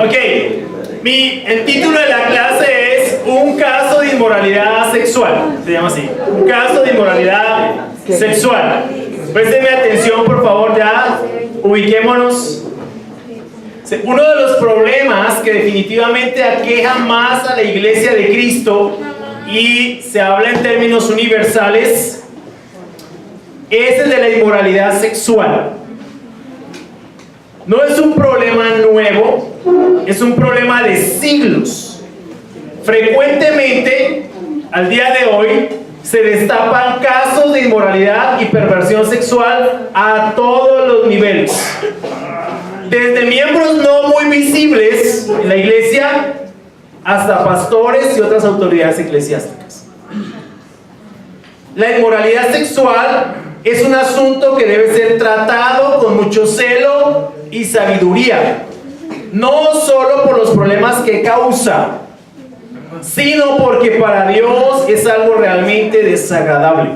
Ok, el título de la clase es un caso de inmoralidad sexual, se llama así, un caso de inmoralidad sexual. Présteme atención, por favor, ya, ubiquémonos. Uno de los problemas que definitivamente aqueja más a la Iglesia de Cristo, y se habla en términos universales, es el de la inmoralidad sexual. No es un problema nuevo, es un problema de siglos. Frecuentemente, al día de hoy, se destapan casos de inmoralidad y perversión sexual a todos los niveles. Desde miembros no muy visibles en la iglesia hasta pastores y otras autoridades eclesiásticas. La inmoralidad sexual es un asunto que debe ser tratado con mucho celo y sabiduría, no solo por los problemas que causa, sino porque para Dios es algo realmente desagradable.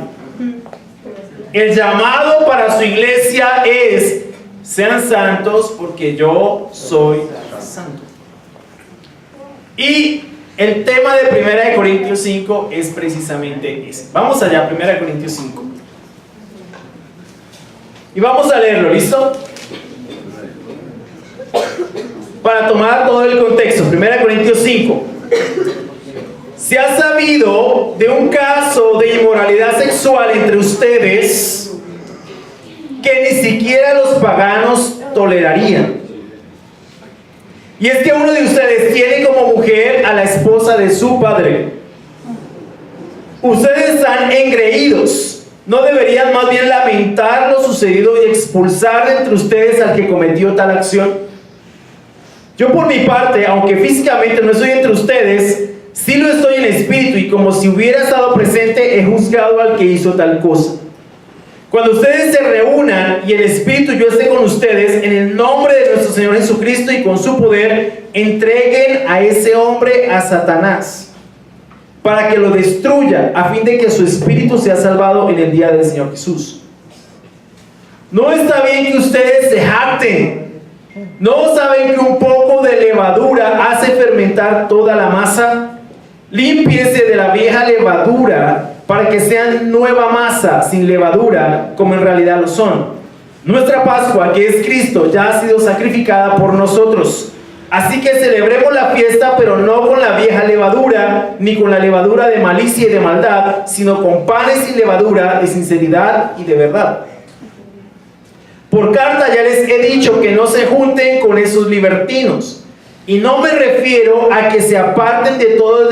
El llamado para su iglesia es: sean santos porque yo soy santo. Y el tema de 1 Corintios 5 es precisamente ese. Vamos allá, 1 Corintios 5. Y vamos a leerlo, ¿listo? Para tomar todo el contexto, 1 Corintios 5. Se ha sabido de un caso de inmoralidad sexual entre ustedes que ni siquiera los paganos tolerarían. Y es que uno de ustedes tiene como mujer a la esposa de su padre. Ustedes están engreídos. ¿No deberían más bien lamentar lo sucedido y expulsar de entre ustedes al que cometió tal acción? Yo por mi parte, aunque físicamente no estoy entre ustedes, sí lo estoy en espíritu, y como si hubiera estado presente he juzgado al que hizo tal cosa. Cuando ustedes se reúnan y el Espíritu yo esté con ustedes, en el nombre de nuestro Señor Jesucristo y con su poder, entreguen a ese hombre a Satanás para que lo destruya, a fin de que su espíritu sea salvado en el día del Señor Jesús. No está bien que ustedes se jacten. ¿No saben que un poco de levadura hace fermentar toda la masa? Límpiense de la vieja levadura para que sean nueva masa, sin levadura, como en realidad lo son. Nuestra Pascua, que es Cristo, ya ha sido sacrificada por nosotros. Así que celebremos la fiesta, pero no con la vieja levadura, ni con la levadura de malicia y de maldad, sino con panes sin levadura, de sinceridad y de verdad. Por carta ya les he dicho que no se junten con esos libertinos. Y no me refiero a que se aparten del todo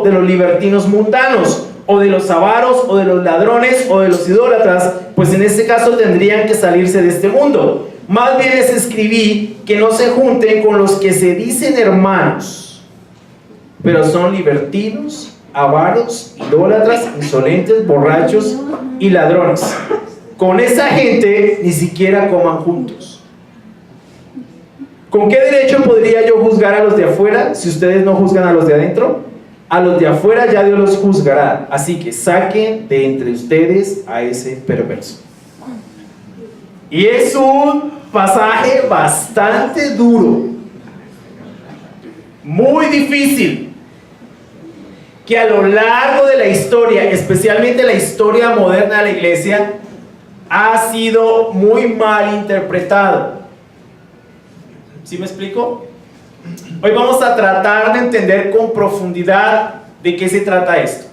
de los libertinos mundanos, o de los avaros, o de los ladrones, o de los idólatras, pues en este caso tendrían que salirse de este mundo. Más bien les escribí que no se junten con los que se dicen hermanos, pero son libertinos, avaros, idólatras, insolentes, borrachos y ladrones. Con esa gente ni siquiera coman juntos. ¿Con qué derecho podría yo juzgar a los de afuera si ustedes no juzgan a los de adentro? A los de afuera ya Dios los juzgará, así que saquen de entre ustedes a ese perverso. Y es un pasaje bastante duro, muy difícil, que a lo largo de la historia, especialmente la historia moderna de la iglesia, ha sido muy mal interpretado. ¿Sí me explico? Hoy vamos a tratar de entender con profundidad de qué se trata esto.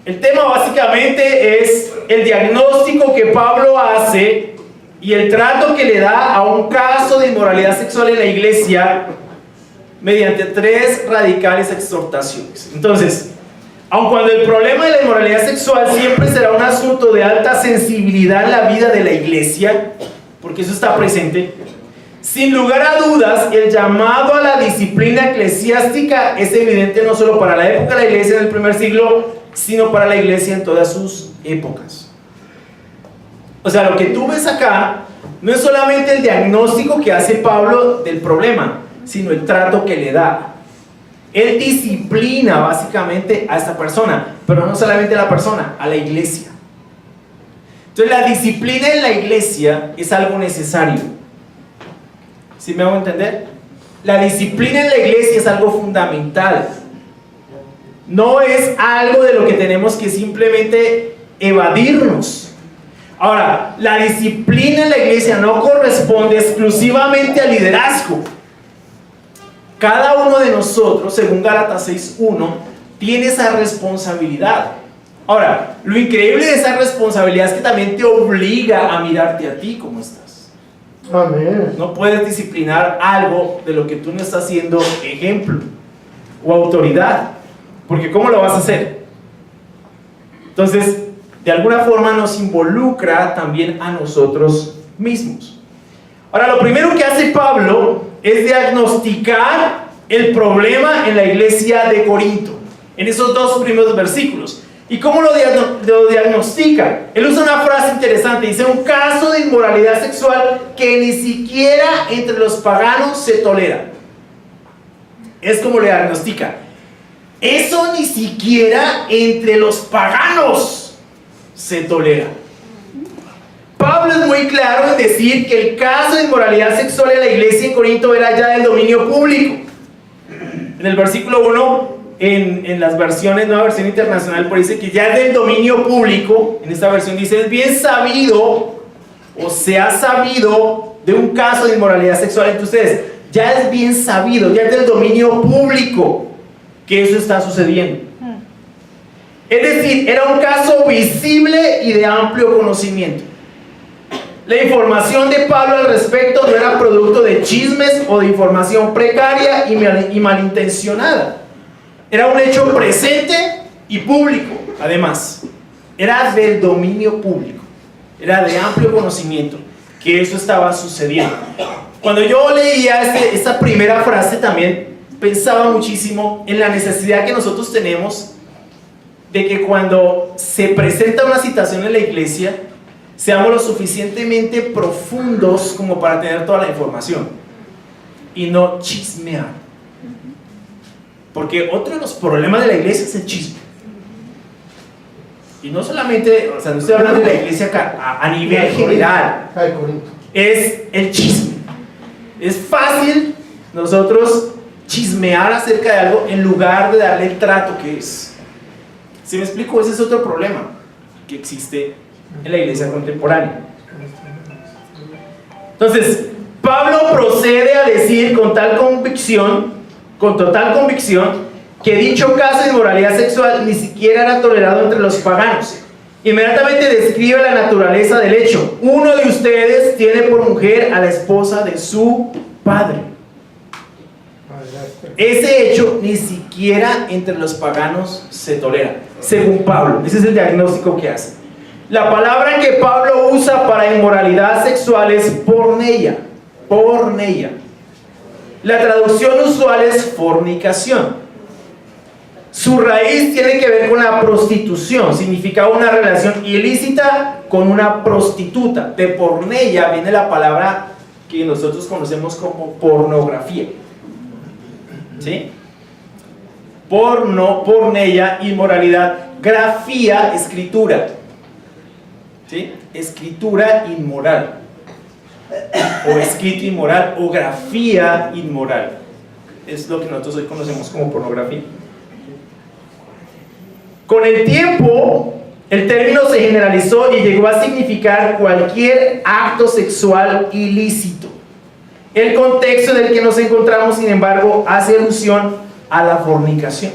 El tema básicamente es el diagnóstico que Pablo hace y el trato que le da a un caso de inmoralidad sexual en la iglesia mediante 3 radicales exhortaciones. Entonces, aun cuando el problema de la inmoralidad sexual siempre será un asunto de alta sensibilidad en la vida de la iglesia, porque eso está presente, sin lugar a dudas, el llamado a la disciplina eclesiástica es evidente no solo para la época de la iglesia del primer siglo, sino para la iglesia en todas sus épocas. O sea, lo que tú ves acá no es solamente el diagnóstico que hace Pablo del problema, sino el trato que le da. Él disciplina básicamente a esta persona, pero no solamente a la persona, a la iglesia. Entonces la disciplina en la iglesia es algo necesario. ¿Sí me hago entender? La disciplina en la iglesia es algo fundamental. No es algo de lo que tenemos que simplemente evadirnos. Ahora, la disciplina en la iglesia no corresponde exclusivamente al liderazgo. Cada uno de nosotros, según Gálatas 6:1, tiene esa responsabilidad. Ahora, lo increíble de esa responsabilidad es que también te obliga a mirarte a ti como estás. Amén. No puedes disciplinar algo de lo que tú no estás siendo ejemplo o autoridad, porque ¿cómo lo vas a hacer? Entonces, de alguna forma nos involucra también a nosotros mismos. Ahora, lo primero que hace Pablo es diagnosticar el problema en la iglesia de Corinto, en esos dos primeros versículos. ¿Y cómo lo diagnostica? Él usa una frase interesante, dice: un caso de inmoralidad sexual que ni siquiera entre los paganos se tolera. Es como lo diagnostica. Eso ni siquiera entre los paganos se tolera. Pablo es muy claro en decir que el caso de inmoralidad sexual en la iglesia en Corinto era ya del dominio público. En el versículo 1, en las versiones, nueva versión internacional, por dice que ya es del dominio público. En esta versión dice: es bien sabido, o se ha sabido de un caso de inmoralidad sexual entre ustedes. Ya es bien sabido, ya es del dominio público que eso está sucediendo. Es decir, era un caso visible y de amplio conocimiento. La información de Pablo al respecto no era producto de chismes o de información precaria y malintencionada. Era un hecho presente y público, además. Era del dominio público. Era de amplio conocimiento que eso estaba sucediendo. Cuando yo leía esta primera frase, también pensaba muchísimo en la necesidad que nosotros tenemos de que cuando se presenta una situación en la iglesia, seamos lo suficientemente profundos como para tener toda la información y no chismear. Porque otro de los problemas de la iglesia es el chisme. Y no solamente, o sea, no estoy hablando de la iglesia acá, a nivel general, es el chisme. Es fácil nosotros chismear acerca de algo en lugar de darle el trato que es. ¿Sí me explico? Ese es otro problema que existe en la iglesia contemporánea. Entonces, Pablo procede a decir con total convicción, que dicho caso de inmoralidad sexual ni siquiera era tolerado entre los paganos. Inmediatamente describe la naturaleza del hecho. Uno de ustedes tiene por mujer a la esposa de su padre. Ese hecho ni siquiera entre los paganos se tolera, según Pablo. Ese es el diagnóstico que hace. La palabra que Pablo usa para inmoralidad sexual es porneia. Porneia. La traducción usual es fornicación. Su raíz tiene que ver con la prostitución. Significa una relación ilícita con una prostituta. De porneia viene la palabra que nosotros conocemos como pornografía. ¿Sí? Porneia, inmoralidad. Grafía, escritura. ¿Sí? Escritura inmoral, o escrito inmoral, o grafía inmoral. Es lo que nosotros hoy conocemos como pornografía. Con el tiempo, el término se generalizó y llegó a significar cualquier acto sexual ilícito. El contexto en el que nos encontramos, sin embargo, hace alusión a la fornicación.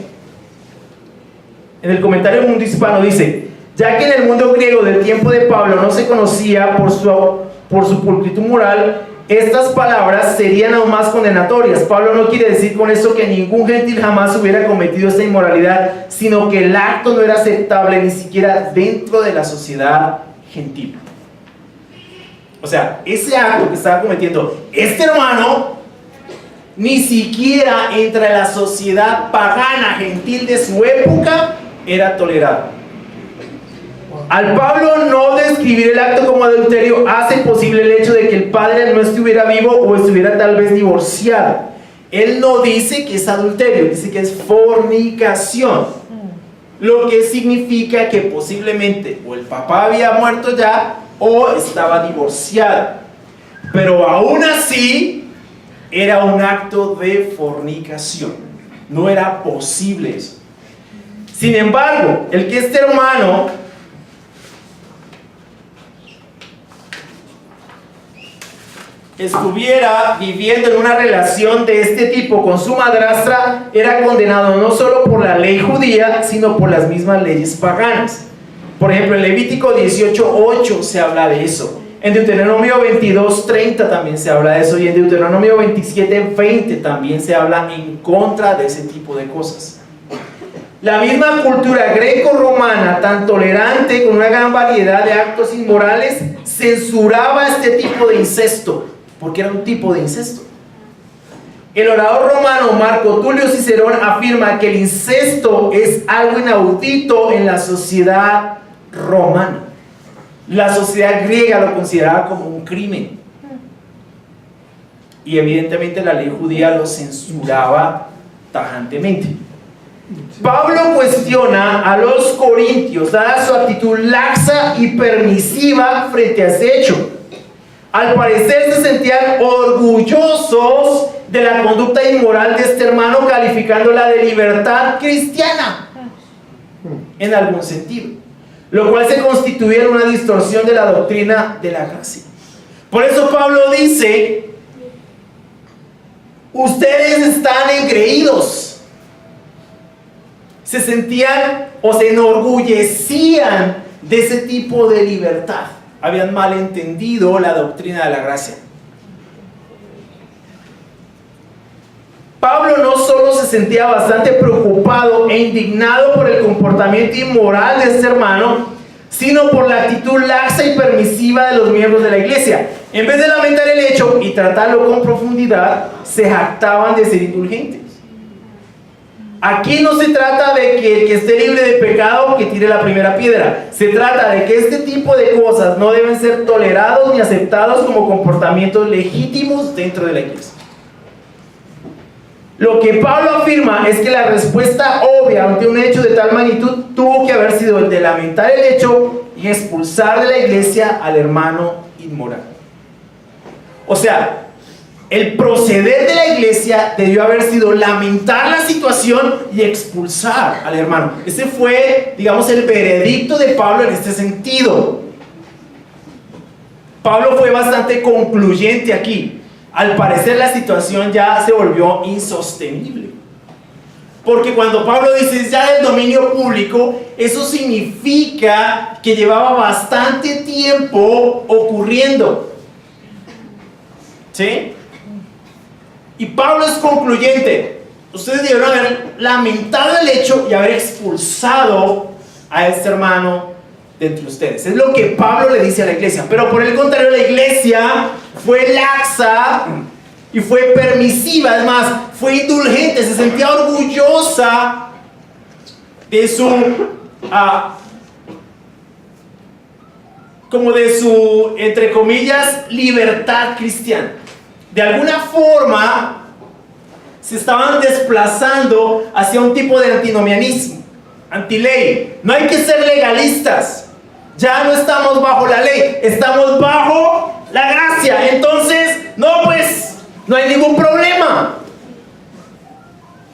En el comentario del Mundo Hispano dice: ya que en el mundo griego del tiempo de Pablo no se conocía por su pulcritud moral, estas palabras serían aún más condenatorias. Pablo no quiere decir con esto que ningún gentil jamás hubiera cometido esta inmoralidad, sino que el acto no era aceptable ni siquiera dentro de la sociedad gentil. O sea, ese acto que estaba cometiendo este hermano ni siquiera entre la sociedad pagana gentil de su época era tolerado. Al Pablo no describir el acto como adulterio hace posible el hecho de que el padre no estuviera vivo o estuviera tal vez divorciado. Él no dice que es adulterio, dice que es fornicación, lo que significa que posiblemente o el papá había muerto ya o estaba divorciado. Pero aún así era un acto de fornicación. No era posible eso. Sin embargo, el que este hermano estuviera viviendo en una relación de este tipo con su madrastra era condenado no solo por la ley judía, sino por las mismas leyes paganas. Por ejemplo, en Levítico 18:8 se habla de eso. En Deuteronomio 22:30 también se habla de eso. Y en Deuteronomio 27:20 también se habla en contra de ese tipo de cosas. La misma cultura greco-romana, tan tolerante con una gran variedad de actos inmorales, censuraba este tipo de incesto, porque era un tipo de incesto. El orador romano Marco Tulio Cicerón afirma que el incesto es algo inaudito en la sociedad romana. La sociedad griega lo consideraba como un crimen. Y evidentemente la ley judía lo censuraba tajantemente. Pablo cuestiona a los corintios, dada su actitud laxa y permisiva frente a ese hecho. Al parecer se sentían orgullosos de la conducta inmoral de este hermano, calificándola de libertad cristiana, en algún sentido, lo cual se constituía en una distorsión de la doctrina de la gracia. Por eso Pablo dice: ustedes están engreídos. Se sentían o se enorgullecían de ese tipo de libertad. Habían malentendido la doctrina de la gracia. Pablo no solo se sentía bastante preocupado e indignado por el comportamiento inmoral de este hermano, sino por la actitud laxa y permisiva de los miembros de la iglesia. En vez de lamentar el hecho y tratarlo con profundidad, se jactaban de ser indulgentes. Aquí no se trata de que el que esté libre de pecado que tire la primera piedra. Se trata de que este tipo de cosas no deben ser tolerados ni aceptados como comportamientos legítimos dentro de la iglesia. Lo que Pablo afirma es que la respuesta obvia ante un hecho de tal magnitud tuvo que haber sido el de lamentar el hecho y expulsar de la iglesia al hermano inmoral. O sea, el proceder de la iglesia debió haber sido lamentar la situación y expulsar al hermano. Ese fue, digamos, el veredicto de Pablo en este sentido. Pablo fue bastante concluyente aquí. Al parecer la situación ya se volvió insostenible. Porque cuando Pablo dice ya del dominio público, eso significa que llevaba bastante tiempo ocurriendo. ¿Sí? Y Pablo es concluyente. Ustedes debieron haber lamentado el hecho y haber expulsado a este hermano de entre ustedes. Es lo que Pablo le dice a la iglesia. Pero por el contrario, la iglesia fue laxa y fue permisiva. Además, fue indulgente. Se sentía orgullosa de su entre comillas, libertad cristiana. De alguna forma se estaban desplazando hacia un tipo de antinomianismo, antiley. No hay que ser legalistas. Ya no estamos bajo la ley, estamos bajo la gracia. Entonces, no hay ningún problema.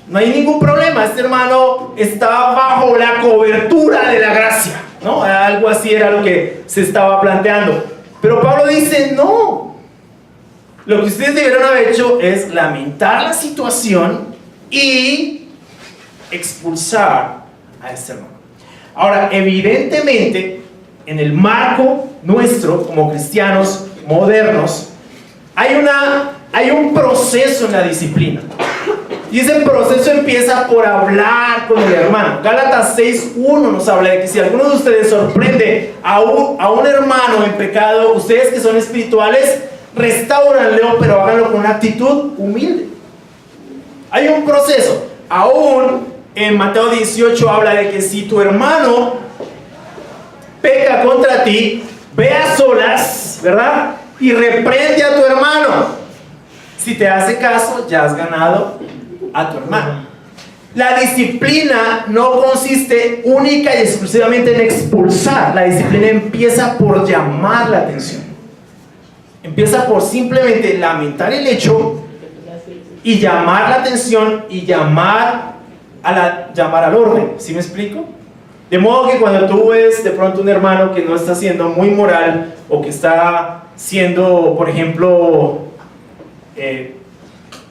No hay ningún problema. Este hermano estaba bajo la cobertura de la gracia, ¿no? Algo así era lo que se estaba planteando. Pero Pablo dice, no. Lo que ustedes debieron haber hecho es lamentar la situación y expulsar a este hermano. Ahora, evidentemente, en el marco nuestro, como cristianos modernos, hay un proceso en la disciplina. Y ese proceso empieza por hablar con el hermano. Gálatas 6:1 nos habla de que si alguno de ustedes sorprende a un hermano en pecado, ustedes que son espirituales, restáuranlo, pero háganlo con una actitud humilde. Hay un proceso. Aún en Mateo 18 habla de que si tu hermano peca contra ti, ve a solas, ¿verdad? Y reprende a tu hermano. Si te hace caso, ya has ganado a tu hermano. La disciplina no consiste única y exclusivamente en expulsar. La disciplina empieza por llamar la atención. Empieza por simplemente lamentar el hecho y llamar la atención y llamar al orden. ¿Sí me explico? De modo que cuando tú ves de pronto un hermano que no está siendo muy moral o que está siendo, por ejemplo,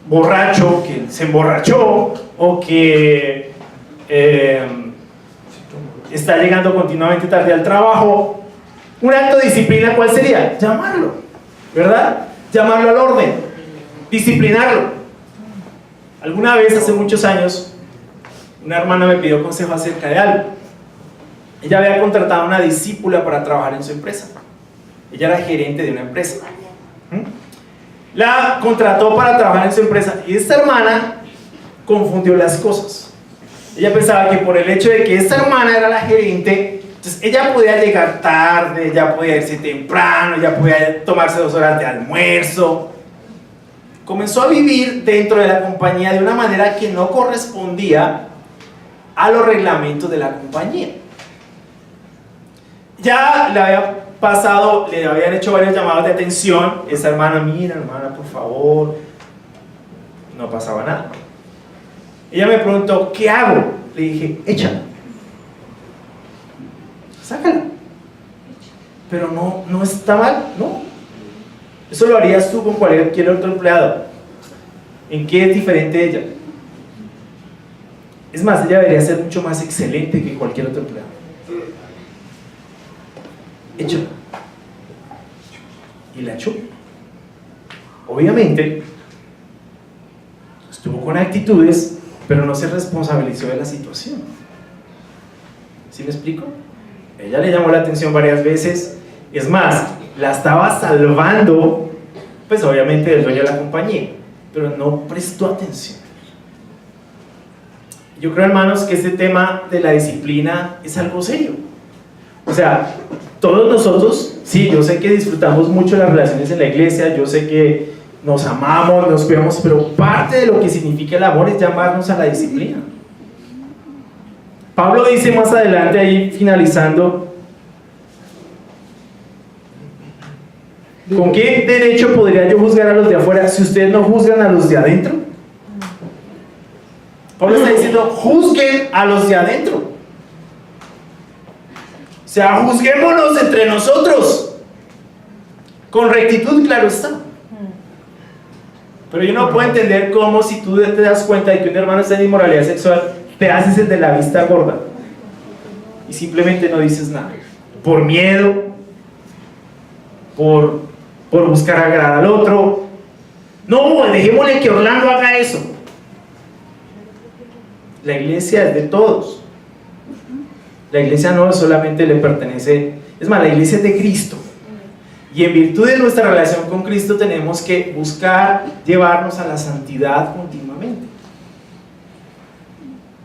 borracho, que se emborrachó o que está llegando continuamente tarde al trabajo, un acto de disciplina, ¿cuál sería? Llamarlo, ¿verdad? Llamarlo al orden, disciplinarlo. Alguna vez, hace muchos años, una hermana me pidió consejo acerca de algo. Ella había contratado a una discípula para trabajar en su empresa. Ella era gerente de una empresa. La contrató para trabajar en su empresa y esta hermana confundió las cosas. Ella pensaba que por el hecho de que esta hermana era la gerente, entonces ella podía llegar tarde, ella podía irse temprano, ella podía tomarse 2 horas de almuerzo. Comenzó a vivir dentro de la compañía de una manera que no correspondía a los reglamentos de la compañía. Ya le había pasado, le habían hecho varios llamados de atención. Esa hermana, mira hermana, por favor. No pasaba nada. Ella me preguntó, ¿qué hago? Le dije, échala. Sácala. Pero no está mal, no. Eso lo harías tú con cualquier otro empleado. ¿En qué es diferente ella? Es más, ella debería ser mucho más excelente que cualquier otro empleado. Échala. Y la echó. Obviamente estuvo con actitudes, pero no se responsabilizó de la situación. ¿Sí me explico? Ella le llamó la atención varias veces. Es más, la estaba salvando, pues obviamente del dueño de la compañía, pero no prestó atención. Yo creo, hermanos, que este tema de la disciplina es algo serio. O sea, todos nosotros, sí, yo sé que disfrutamos mucho las relaciones en la iglesia, yo sé que nos amamos, nos cuidamos, pero parte de lo que significa el amor es llamarnos a la disciplina. Pablo dice más adelante, ahí finalizando, ¿con qué derecho podría yo juzgar a los de afuera si ustedes no juzgan a los de adentro? Pablo está diciendo, juzguen a los de adentro. O sea, juzguémonos entre nosotros con rectitud, claro está. Pero yo no puedo entender cómo, si tú te das cuenta de que un hermano está en inmoralidad sexual, te haces el de la vista gorda y simplemente no dices nada por miedo, por buscar agradar al otro. No, dejémosle que Orlando haga eso. La iglesia es de todos. La iglesia no solamente le pertenece, es más, la iglesia es de Cristo. Y en virtud de nuestra relación con Cristo tenemos que buscar llevarnos a la santidad continuamente.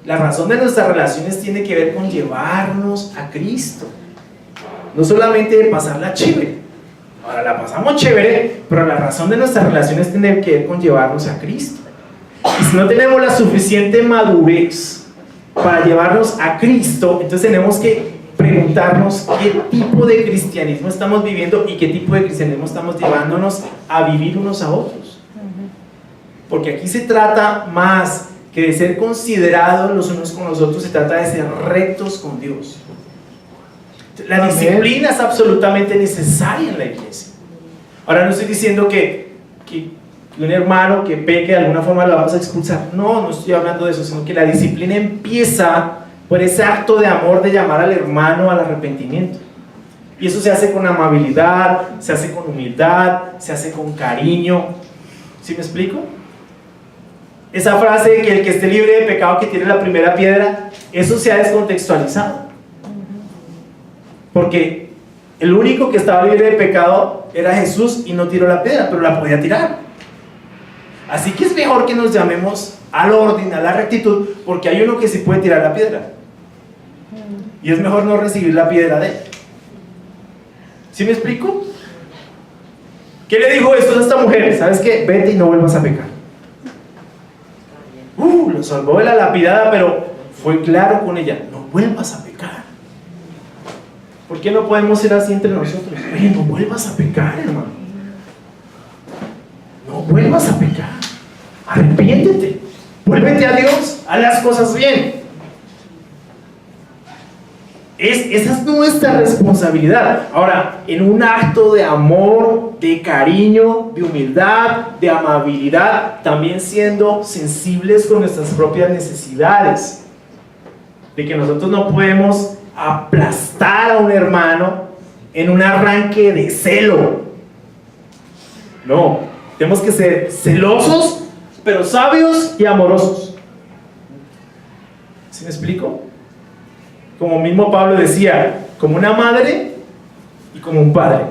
La razón de nuestras relaciones tiene que ver con llevarnos a Cristo. No solamente de pasarla chévere. Ahora la pasamos chévere, pero la razón de nuestras relaciones tiene que ver con llevarnos a Cristo. Y si no tenemos la suficiente madurez para llevarnos a Cristo, entonces tenemos que preguntarnos qué tipo de cristianismo estamos viviendo y qué tipo de cristianismo estamos llevándonos a vivir unos a otros. Porque aquí se trata más que de ser considerados los unos con los otros, se trata de ser rectos con Dios. La disciplina es absolutamente necesaria en la iglesia. Ahora no estoy diciendo que un hermano que peque de alguna forma lo vamos a expulsar. No estoy hablando de eso, sino que la disciplina empieza por ese acto de amor de llamar al hermano al arrepentimiento. Y eso se hace con amabilidad, se hace con humildad, se hace con cariño. ¿Sí me explico? Esa frase de que el que esté libre de pecado que tire la primera piedra, eso se ha descontextualizado. Porque el único que estaba libre de pecado era Jesús y no tiró la piedra, pero la podía tirar. Así que es mejor que nos llamemos al orden, a la rectitud, porque hay uno que sí puede tirar la piedra. Y es mejor no recibir la piedra de él. ¿Sí me explico? ¿Qué le dijo esto a esta mujer? ¿Sabes qué? Vete y no vuelvas a pecar. Lo salvó de la lapidada, pero fue claro con ella. No vuelvas a pecar. ¿Por qué no podemos ser así entre nosotros? Oye, no vuelvas a pecar, hermano. No vuelvas a pecar. arrepiéntete, vuélvete a Dios, haz las cosas bien. Esa es nuestra responsabilidad. Ahora, en un acto de amor, de cariño, de humildad, de amabilidad, también siendo sensibles con nuestras propias necesidades, de que nosotros no podemos aplastar a un hermano en un arranque de celo. No, tenemos que ser celosos, pero sabios y amorosos. ¿Sí me explico? Como mismo Pablo decía, como una madre y como un padre.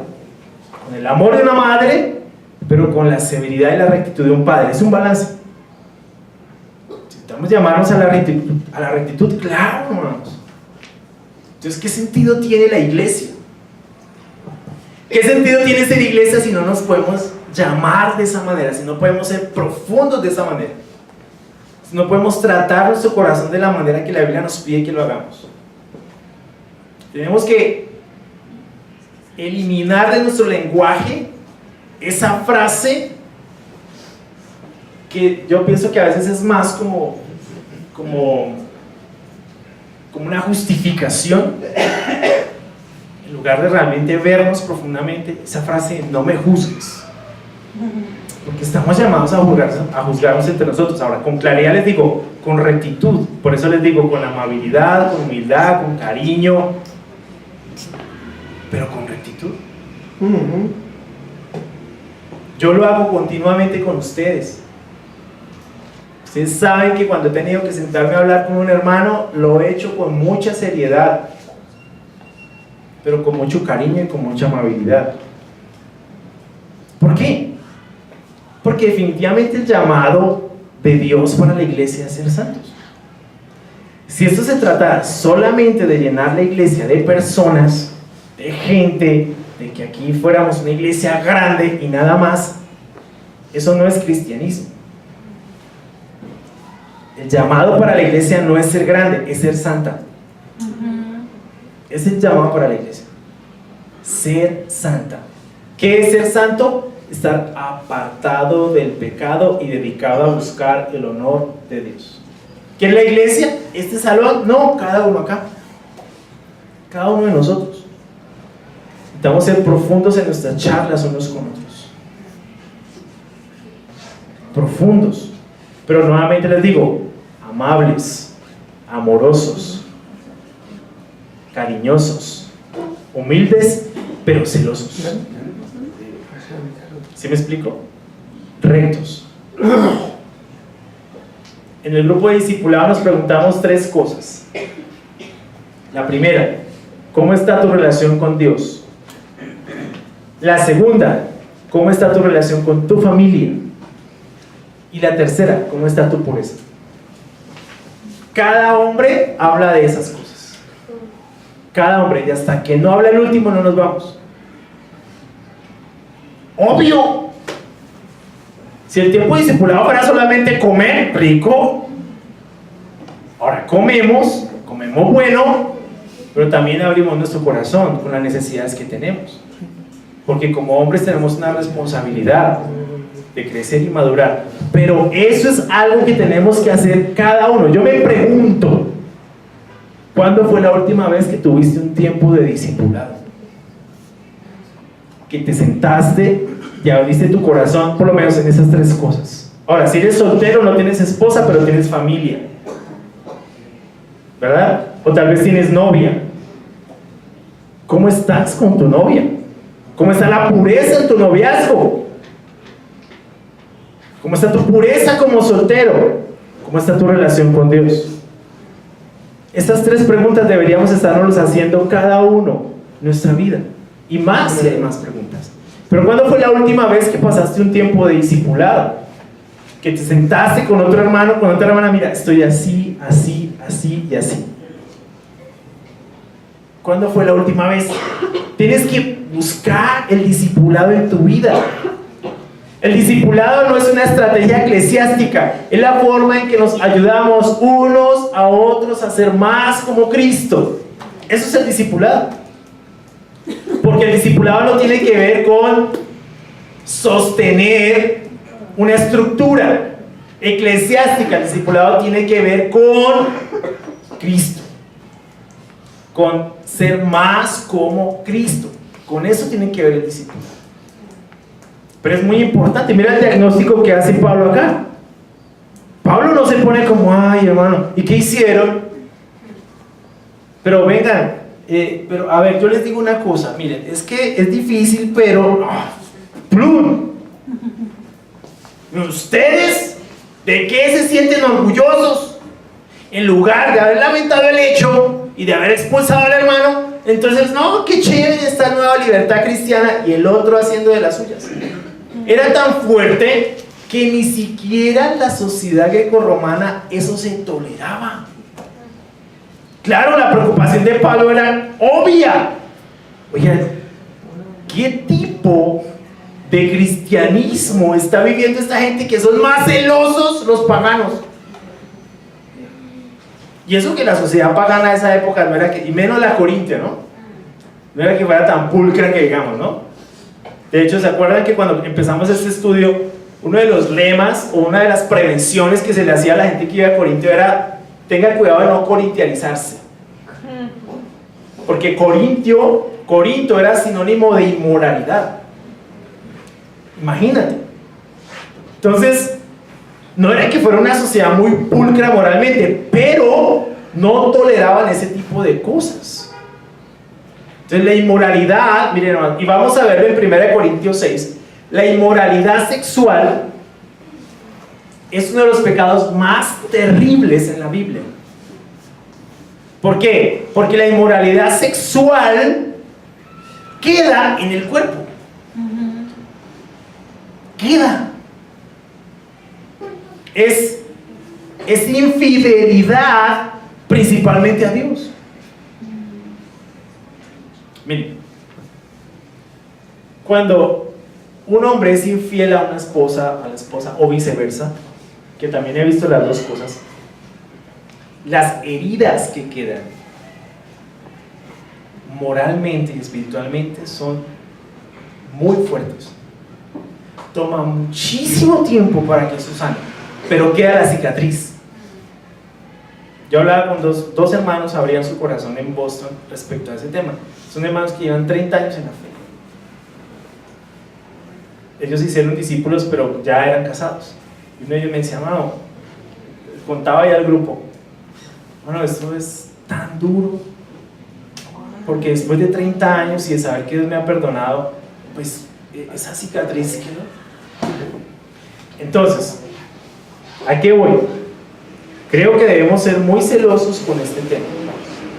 Con el amor de una madre, pero con la severidad y la rectitud de un padre. Es un balance. Necesitamos llamarnos a la rectitud, claro, hermanos. Entonces, ¿qué sentido tiene la iglesia? ¿Qué sentido tiene ser iglesia si no nos podemos llamar de esa manera? Si no podemos ser profundos de esa manera. Si no podemos tratar nuestro corazón de la manera que la Biblia nos pide que lo hagamos. Tenemos que eliminar de nuestro lenguaje esa frase que yo pienso que a veces es más como una justificación en lugar de realmente vernos profundamente. Esa frase, no me juzgues, porque estamos llamados a juzgarnos entre nosotros. Ahora, con claridad les digo, con rectitud. Por eso les digo, con amabilidad, con humildad, con cariño, pero con rectitud. Yo lo hago continuamente con ustedes. Ustedes saben que cuando he tenido que sentarme a hablar con un hermano, lo he hecho con mucha seriedad, pero con mucho cariño y con mucha amabilidad. ¿Por qué? Porque definitivamente el llamado de Dios para la iglesia es ser santos. Si esto se tratara solamente de llenar la iglesia de personas, de gente, de que aquí fuéramos una iglesia grande y nada más, eso no es cristianismo. El llamado para la iglesia no es ser grande, es ser santa. Es el llamado para la iglesia. Ser santa. ¿Qué es ser santo? Estar apartado del pecado y dedicado a buscar el honor de Dios. ¿Qué es la iglesia? ¿Este salón? No, cada uno acá. Cada uno de nosotros. Necesitamos ser profundos en nuestras charlas unos con otros. Profundos. Pero nuevamente les digo, amables, amorosos, cariñosos, humildes, pero celosos. ¿Sí me explico? Rectos. En el grupo de discipulado nos preguntamos 3 cosas. La primera, ¿cómo está tu relación con Dios? La segunda, ¿cómo está tu relación con tu familia? Y la tercera, ¿cómo está tu pureza? Cada hombre habla de esas cosas. Cada hombre, y hasta que no habla el último no nos vamos. Obvio. Si el tiempo discipulado fuera solamente comer rico, ahora comemos bueno, pero también abrimos nuestro corazón con las necesidades que tenemos. Porque como hombres tenemos una responsabilidad de crecer y madurar. Pero eso es algo que tenemos que hacer cada uno. Yo me pregunto, ¿cuándo fue la última vez que tuviste un tiempo de discipulado? Que te sentaste y abriste tu corazón, por lo menos en esas 3 cosas. Ahora, si eres soltero, no tienes esposa, pero tienes familia, ¿verdad? O tal vez tienes novia. ¿Cómo estás con tu novia? ¿Cómo está la pureza en tu noviazgo? ¿Cómo está tu pureza como soltero? ¿Cómo está tu relación con Dios? Estas 3 preguntas deberíamos estarnos haciendo cada uno en nuestra vida. Y más si hay más preguntas. Pero ¿cuándo fue la última vez que pasaste un tiempo de discipulado? Que te sentaste con otro hermano, con otra hermana, mira, estoy así, así, así y así. ¿Cuándo fue la última vez? Tienes que buscar el discipulado en tu vida. El discipulado no es una estrategia eclesiástica, es la forma en que nos ayudamos unos a otros a ser más como Cristo. Eso es el discipulado. Porque el discipulado no tiene que ver con sostener una estructura. eclesiástica. El discipulado tiene que ver con Cristo, con ser más como Cristo. Con eso tiene que ver el discipulado. Pero es muy importante. Mira el diagnóstico que hace Pablo acá. Pablo no se pone como, ay hermano, ¿y qué hicieron? Pero vengan, pero a ver, yo les digo una cosa, miren, es que es difícil, pero ¡plum! ¿Ustedes de qué se sienten orgullosos? En lugar de haber lamentado el hecho y de haber expulsado al hermano, entonces, no, qué chévere esta nueva libertad cristiana, y el otro haciendo de las suyas. Era tan fuerte que ni siquiera en la sociedad grecorromana eso se toleraba. Claro, la preocupación de Pablo era obvia. Oigan, ¿qué tipo de cristianismo está viviendo esta gente que son más celosos los paganos? Y eso que la sociedad pagana de esa época no era que, y menos la corintia, ¿no? No era que fuera tan pulcra que digamos, ¿no? De hecho, ¿se acuerdan que cuando empezamos este estudio, uno de los lemas o una de las prevenciones que se le hacía a la gente que iba a Corintio era: tenga cuidado de no corintianizarse? Porque Corinto era sinónimo de inmoralidad. Imagínate. Entonces, no era que fuera una sociedad muy pulcra moralmente, pero no toleraban ese tipo de cosas. Entonces la inmoralidad, miren, y vamos a verlo en 1 Corintios 6, la inmoralidad sexual es uno de los pecados más terribles en la Biblia. ¿Por qué? Porque la inmoralidad sexual queda en el cuerpo. Queda. Es infidelidad principalmente a Dios. Miren, cuando un hombre es infiel a la esposa o viceversa, que también he visto las dos cosas, las heridas que quedan moralmente y espiritualmente son muy fuertes. Toma muchísimo tiempo para que eso sane, pero queda la cicatriz. Yo hablaba con dos hermanos, abrían su corazón en Boston respecto a ese tema. Son hermanos que llevan 30 años en la fe. Ellos se hicieron discípulos, pero ya eran casados. Y uno de ellos me decía, mano, contaba ya al grupo, bueno, esto es tan duro, porque después de 30 años y de saber que Dios me ha perdonado, pues esa cicatriz quedó. Entonces, ¿a qué voy? Creo que debemos ser muy celosos con este tema.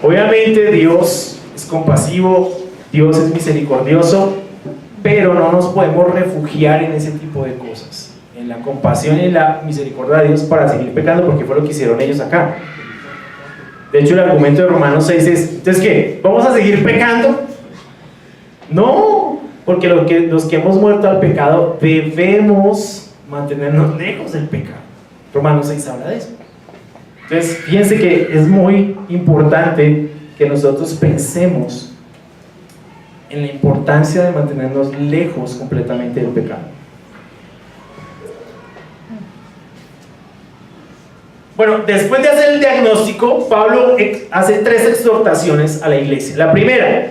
Obviamente Dios es compasivo, Dios es misericordioso, pero no nos podemos refugiar en ese tipo de cosas, en la compasión y la misericordia de Dios para seguir pecando, porque fue lo que hicieron ellos acá. De hecho, el argumento de Romanos 6 es, ¿entonces qué? ¿Vamos a seguir pecando? No, porque los que hemos muerto al pecado debemos mantenernos lejos del pecado. Romanos 6 habla de eso. Entonces, fíjense que es muy importante que nosotros pensemos en la importancia de mantenernos lejos completamente del pecado. Bueno, después de hacer el diagnóstico, Pablo hace 3 exhortaciones a la iglesia. La primera,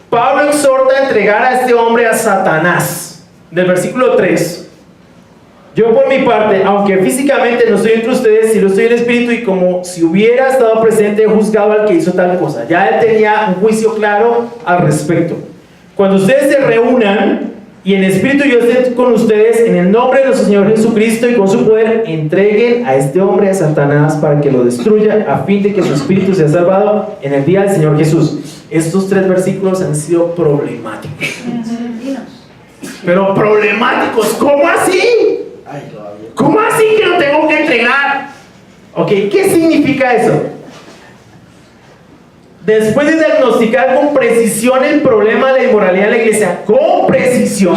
Pablo exhorta a entregar a este hombre a Satanás. Del versículo 3, yo por mi parte, aunque físicamente no estoy entre ustedes, si lo estoy en espíritu, y como si hubiera estado presente, he juzgado al que hizo tal cosa. Ya él tenía un juicio claro al respecto. Cuando ustedes se reúnan y en espíritu yo esté con ustedes, en el nombre de nuestro Señor Jesucristo y con su poder, entreguen a este hombre a Satanás para que lo destruya, a fin de que su espíritu sea salvado en el día del Señor Jesús. Estos 3 versículos han sido problemáticos. Pero problemáticos, ¿cómo así? ¿Cómo así que lo tengo que entregar? Ok, ¿qué significa eso? Después de diagnosticar con precisión el problema de la inmoralidad de la iglesia, con precisión,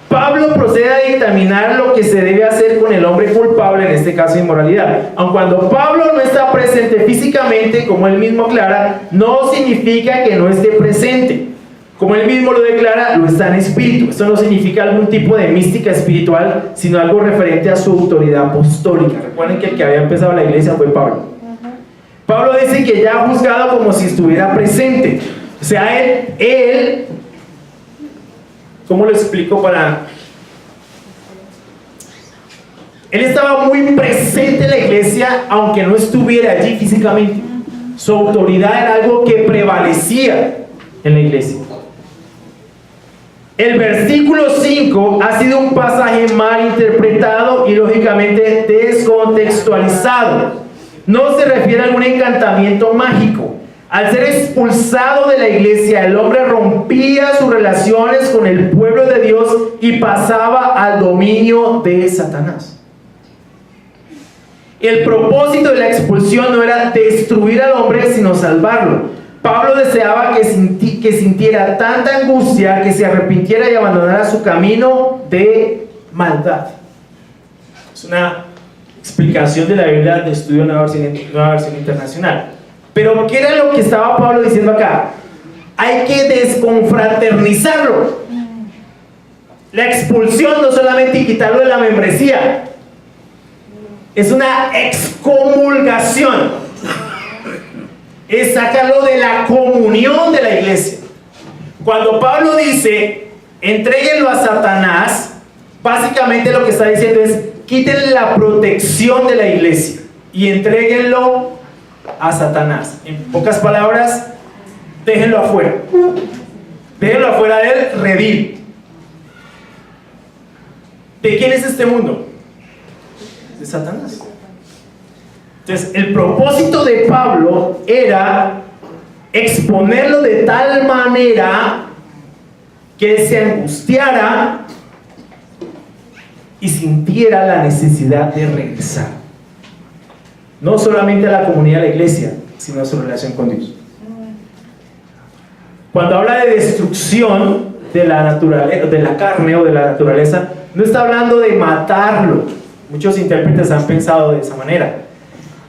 Pablo procede a dictaminar lo que se debe hacer con el hombre culpable, en este caso inmoralidad. Aun cuando Pablo no está presente físicamente, como él mismo aclara, no significa que no esté presente. Como él mismo lo declara, lo está en espíritu. Esto no significa algún tipo de mística espiritual, sino algo referente a su autoridad apostólica. Recuerden que el que había empezado la iglesia fue Pablo. Pablo dice que ya ha juzgado como si estuviera presente. O sea, él ¿cómo lo explico para...? Él estaba muy presente en la iglesia, aunque no estuviera allí físicamente. Su autoridad era algo que prevalecía en la iglesia. El versículo 5 ha sido un pasaje mal interpretado y lógicamente descontextualizado. No se refiere a algún encantamiento mágico. Al ser expulsado de la iglesia, el hombre rompía sus relaciones con el pueblo de Dios y pasaba al dominio de Satanás. El propósito de la expulsión no era destruir al hombre, sino salvarlo. Pablo deseaba que sintiera tanta angustia que se arrepintiera y abandonara su camino de maldad. Es una explicación de la Biblia de estudio Nueva Versión Internacional. Pero ¿qué era lo que estaba Pablo diciendo acá? Hay que desconfraternizarlo. La expulsión no solamente quitarlo de la membresía, es una excomulgación. Es sacarlo de la comunión de la iglesia. Cuando Pablo dice, entréguenlo a Satanás, básicamente lo que está diciendo es, quítenle la protección de la iglesia y entréguenlo a Satanás. En pocas palabras, déjenlo afuera. Déjenlo afuera del redil. ¿De quién es este mundo? De Satanás. Entonces, el propósito de Pablo era exponerlo de tal manera que se angustiara y sintiera la necesidad de regresar. No solamente a la comunidad de la iglesia, sino a su relación con Dios. Cuando habla de destrucción de la naturaleza, de la carne o de la naturaleza, no está hablando de matarlo. Muchos intérpretes han pensado de esa manera.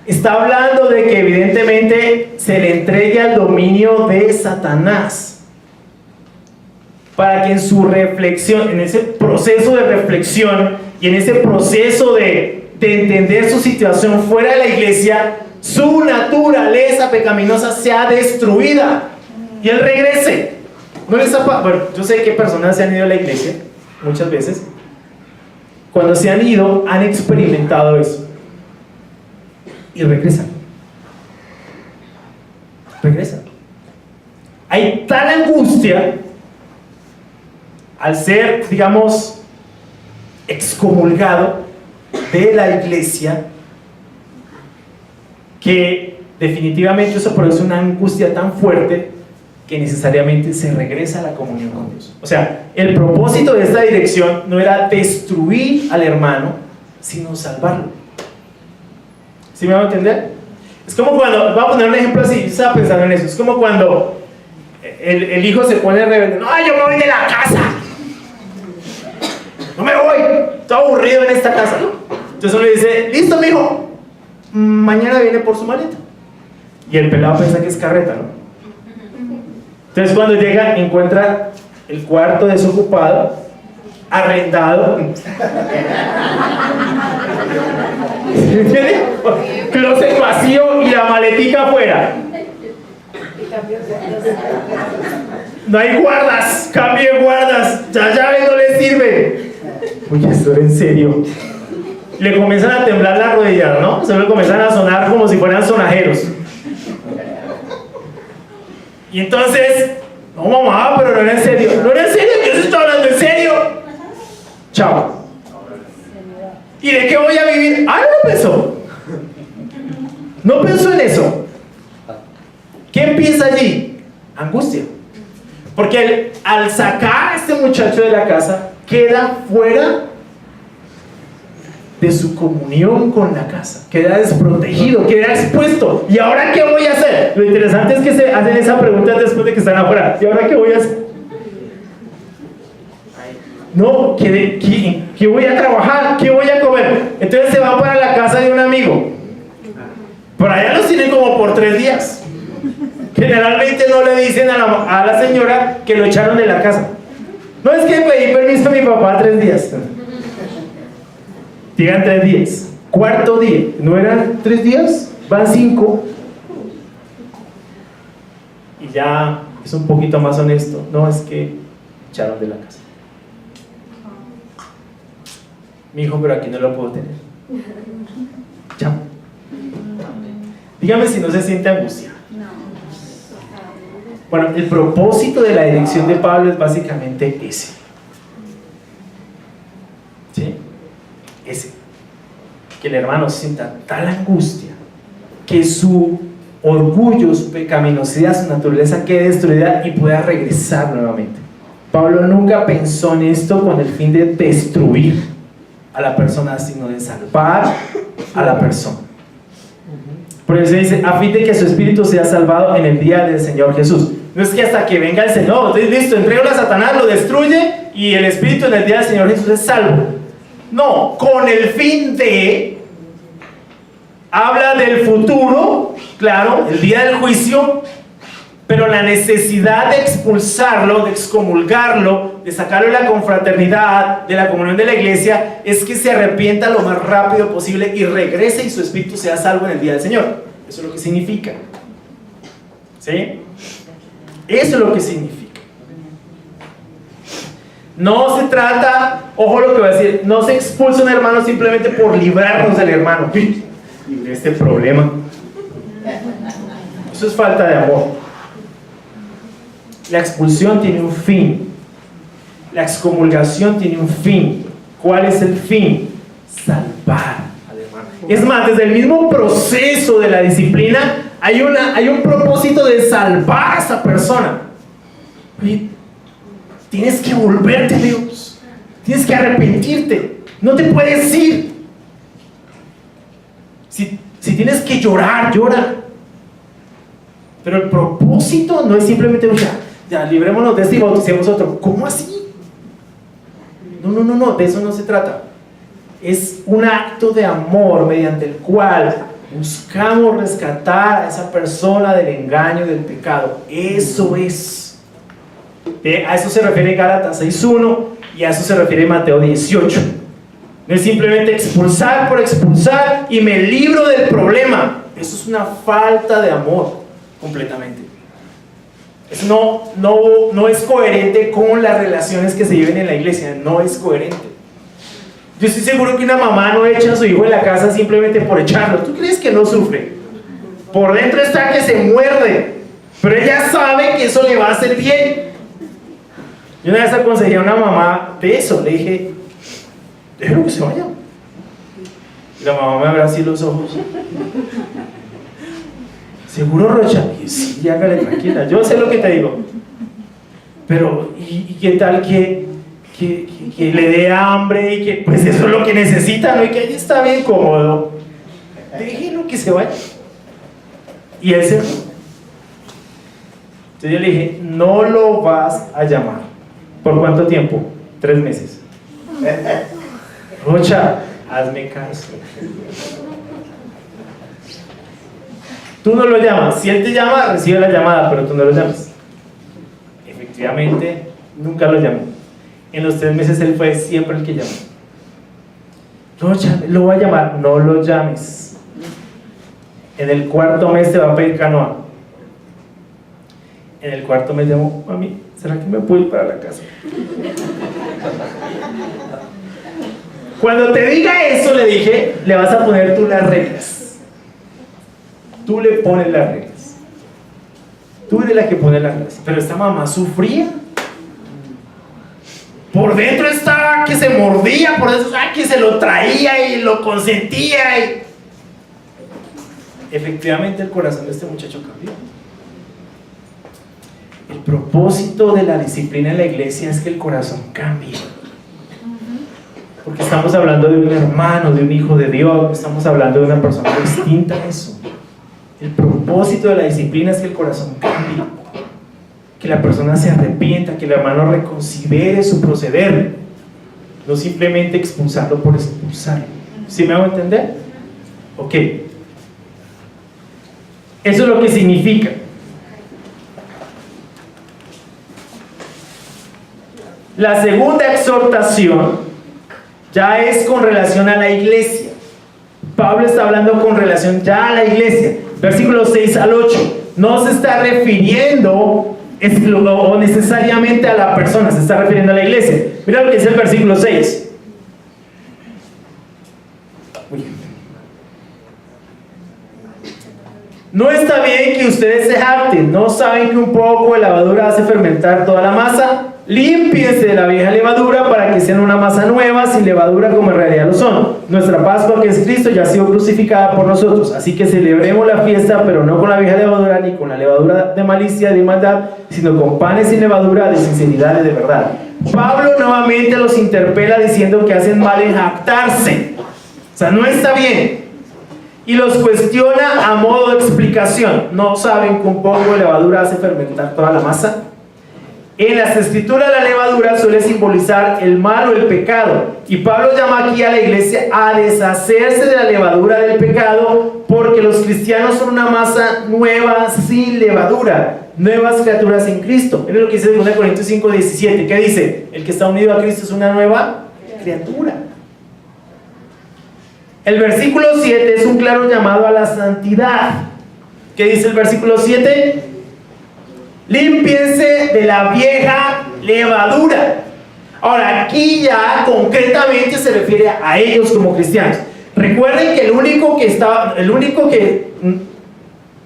Está hablando de que evidentemente se le entregue al dominio de Satanás, para que en su reflexión, en ese proceso de reflexión y en ese proceso de entender su situación fuera de la iglesia, su naturaleza pecaminosa sea destruida y él regrese. No les bueno, yo sé que personas se han ido a la iglesia muchas veces. Cuando se han ido, han experimentado eso y regresan. Hay tal angustia al ser, digamos, excomulgado de la iglesia, que definitivamente eso produce una angustia tan fuerte que necesariamente se regresa a la comunión con Dios. O sea, el propósito de esta dirección no era destruir al hermano, sino salvarlo. ¿Sí me van a entender? Es como cuando, voy a poner un ejemplo así, yo estaba pensando en eso, es como cuando el hijo se pone rebelde, no, yo me voy de la casa, no me voy, estoy aburrido en esta casa, ¿no? Entonces uno le dice, listo mijo, mañana viene por su maleta, y el pelado piensa que es carreta, ¿no? Entonces cuando llega encuentra el cuarto desocupado, arrendado, ¿entiendes? Closet vacío y la maletica afuera. No hay guardas, cambie guardas, la llave no le sirve. Oye, esto era en serio. Le comienzan a temblar las rodillas, ¿no? Se le comienzan a sonar como si fueran sonajeros. Y entonces, no mamá, pero no era en serio. No era en serio, yo se estoy hablando en serio. Chao. ¿Y de qué voy a vivir? Ah, no pensó. No pensó en eso. ¿Qué empieza allí? Angustia. Porque al sacar a este muchacho de la casa, queda fuera de su comunión con la casa, queda desprotegido, queda expuesto. ¿Y ahora qué voy a hacer? Lo interesante es que se hacen esa pregunta después de que están afuera. ¿Y ahora qué voy a hacer? No, ¿qué voy a trabajar? ¿Qué voy a comer? Entonces se va para la casa de un amigo. Por allá los tienen como por 3 días. Generalmente no le dicen a la señora que lo echaron de la casa. No, es que pedí permiso a mi papá 3 días. Digan 3 días. Cuarto día. ¿No eran 3 días? Van 5. Y ya es un poquito más honesto. No, es que echaron de la casa. Mi hijo, pero aquí no lo puedo tener. Chao. Dígame si no se siente angustia. Bueno, el propósito de la dirección de Pablo es básicamente ese. ¿Sí? Ese. Que el hermano sienta tal angustia que su orgullo, su pecaminosidad, su naturaleza quede destruida y pueda regresar nuevamente. Pablo nunca pensó en esto con el fin de destruir a la persona, sino de salvar a la persona. Por eso dice, a fin de que su espíritu sea salvado en el día del Señor Jesús. No es que hasta que venga el Señor, entonces listo, entrégalo a Satanás, lo destruye y el espíritu en el día del Señor Jesús es salvo. No, con el fin de, habla del futuro, claro, el día del juicio, pero la necesidad de expulsarlo, de excomulgarlo, de sacarlo de la confraternidad, de la comunión de la iglesia, es que se arrepienta lo más rápido posible y regrese y su espíritu sea salvo en el día del Señor. Eso es lo que significa. ¿Sí? Eso es lo que significa. No se trata, ojo lo que voy a decir, no se expulsa un hermano simplemente por librarnos del hermano. Libre este problema. Eso es falta de amor. La expulsión tiene un fin. La excomulgación tiene un fin. ¿Cuál es el fin? Salvar al hermano. Es más, desde el mismo proceso de la disciplina hay un propósito de salvar a esa persona. Oye, tienes que volverte a Dios. Tienes que arrepentirte. No te puedes ir. Si tienes que llorar, llora. Pero el propósito no es simplemente, ya librémonos de este y bauticemos otro. ¿Cómo así? No, de eso no se trata. Es un acto de amor mediante el cual buscamos rescatar a esa persona del engaño y del pecado. Eso es. A eso se refiere Gálatas 6:1 y a eso se refiere Mateo 18. No es simplemente expulsar por expulsar y me libro del problema. Eso es una falta de amor completamente. Eso no es coherente con las relaciones que se viven en la iglesia. No es coherente. Yo estoy seguro que una mamá no echa a su hijo en la casa simplemente por echarlo. ¿Tú crees que no sufre? Por dentro está que se muerde, pero ella sabe que eso le va a hacer bien. Yo una vez aconsejé a una mamá de eso. Le dije, déjalo que se vaya. Y la mamá me abrió así los ojos. ¿Seguro, Rocha? Y sí, hágale tranquila, yo sé lo que te digo. Pero, ¿y qué tal que le dé hambre y que pues eso es lo que necesita, ¿no? Y que ahí está bien cómodo? Déjelo que se vaya. Y él se fue. Entonces yo le dije, no lo vas a llamar. ¿Por cuánto tiempo? 3 meses. Rocha, hazme caso. Tú no lo llamas. Si él te llama, recibe la llamada, pero tú no lo llamas. Efectivamente, nunca lo llamó. En los 3 meses él fue siempre el que llamó. Rocha, lo voy a llamar. No lo llames. En el 4.º mes te va a pedir canoa. En el 4.º mes llamó, mami, ¿será que me puedo ir para la casa? Cuando te diga eso, le dije, le vas a poner tú las reglas. Tú le pones las reglas. Tú eres la que pone las reglas. Pero esta mamá sufría. Por dentro estaba que se mordía, por eso que se lo traía y lo consentía. Efectivamente el corazón de este muchacho cambió. El propósito de la disciplina en la iglesia es que el corazón cambie. Porque estamos hablando de un hermano, de un hijo de Dios. Estamos hablando de una persona distinta a eso. El propósito de la disciplina es que el corazón cambie, que la persona se arrepienta, que el hermano reconsidere su proceder, no simplemente expulsarlo por expulsarlo. ¿Sí me hago entender? Ok. Eso es lo que significa. La segunda exhortación ya es con relación a la iglesia. Pablo está hablando con relación ya a la iglesia. Versículos 6 al 8. No se está refiriendo o necesariamente a la persona, se está refiriendo a la iglesia. Mira lo que dice el versículo 6. No está bien que ustedes se jacten. ¿No saben que un poco de levadura hace fermentar toda la masa? Límpiense de la vieja levadura para que sean una masa nueva, sin levadura como en realidad lo son. Nuestra Pascua, que es Cristo, ya ha sido crucificada por nosotros. Así que celebremos la fiesta, pero no con la vieja levadura, ni con la levadura de malicia, de maldad, sino con panes sin levadura, de sinceridad y de verdad. Pablo nuevamente los interpela diciendo que hacen mal en jactarse. O sea, no está bien. Y los cuestiona a modo de explicación. ¿No saben que un poco de levadura hace fermentar toda la masa? En las escrituras la levadura suele simbolizar el mal o el pecado. Y Pablo llama aquí a la iglesia a deshacerse de la levadura del pecado, porque los cristianos son una masa nueva sin levadura, nuevas criaturas en Cristo. Miren lo que dice 2 Corintios 5:17. ¿Qué dice? El que está unido a Cristo es una nueva criatura. El versículo 7 es un claro llamado a la santidad. ¿Qué dice el versículo 7? Límpiense de la vieja levadura. Ahora, aquí ya concretamente se refiere a ellos como cristianos. Recuerden que